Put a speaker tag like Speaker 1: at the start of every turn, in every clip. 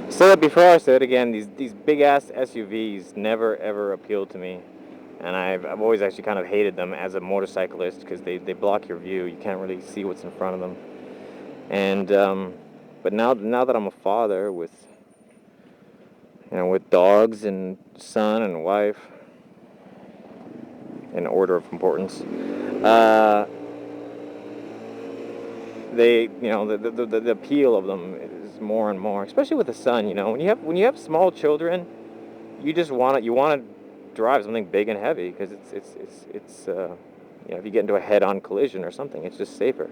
Speaker 1: Said it before, I said it again. These big ass SUVs never ever appealed to me, and I've always actually kind of hated them as a motorcyclist because they block your view. You can't really see what's in front of them. And but now that I'm a father with with dogs and son and wife in order of importance, uh, they the appeal of them is more and more, especially with the son. When you have small children, you want to drive something big and heavy because if you get into a head-on collision or something, it's just safer.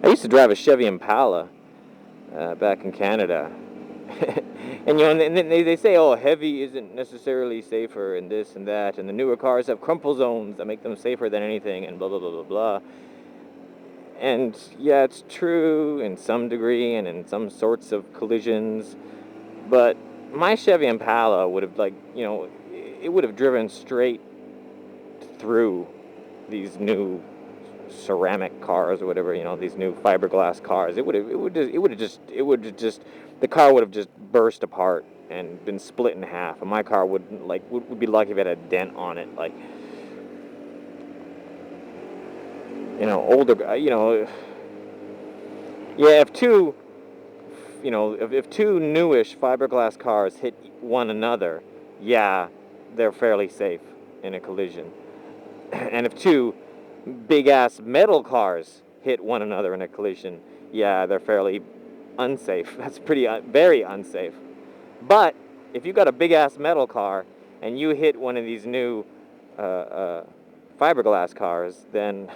Speaker 1: I used to drive a Chevy Impala back in Canada. And then they say, oh, heavy isn't necessarily safer and this and that, and the newer cars have crumple zones that make them safer than anything, and blah blah blah blah blah. And yeah, it's true in some degree and in some sorts of collisions, but my Chevy Impala would have it would have driven straight through these new ceramic cars or whatever, these new fiberglass cars. The car would have just burst apart and been split in half. And my car would be lucky if it had a dent on it. Like, older, yeah, if two newish fiberglass cars hit one another, yeah, they're fairly safe in a collision. And if two big ass metal cars hit one another in a collision, yeah, they're fairly unsafe. That's very unsafe. But if you got a big ass metal car and you hit one of these new uh, uh, fiberglass cars, then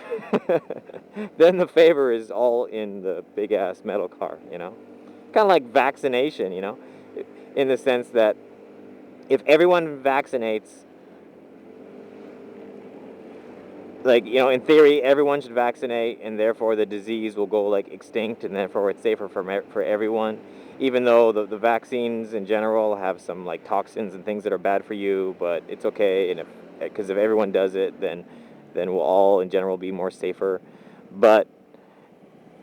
Speaker 1: then the favor is all in the big ass metal car. Kind of like vaccination. In the sense that if everyone vaccinates, like, in theory, everyone should vaccinate, and therefore the disease will go like extinct, and therefore it's safer for everyone. Even though the vaccines in general have some like toxins and things that are bad for you, but it's okay, and if everyone does it, then we'll all in general be more safer. But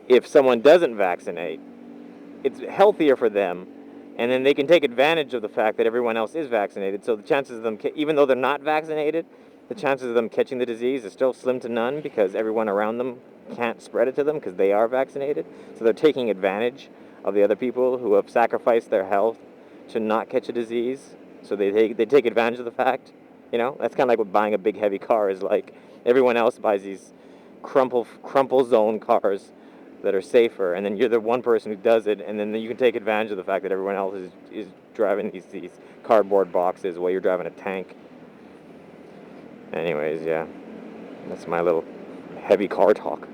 Speaker 1: if someone doesn't vaccinate, it's healthier for them, and then they can take advantage of the fact that everyone else is vaccinated. So the chances of them, even though they're not vaccinated, the chances of them catching the disease is still slim to none because everyone around them can't spread it to them because they are vaccinated. So they're taking advantage of the other people who have sacrificed their health to not catch a disease. So they take advantage of the fact. That's kind of like what buying a big heavy car is like. Everyone else buys these crumple zone cars that are safer, and then you're the one person who does it, and then you can take advantage of the fact that everyone else is driving these cardboard boxes while you're driving a tank. Anyways, yeah, that's my little heavy car talk.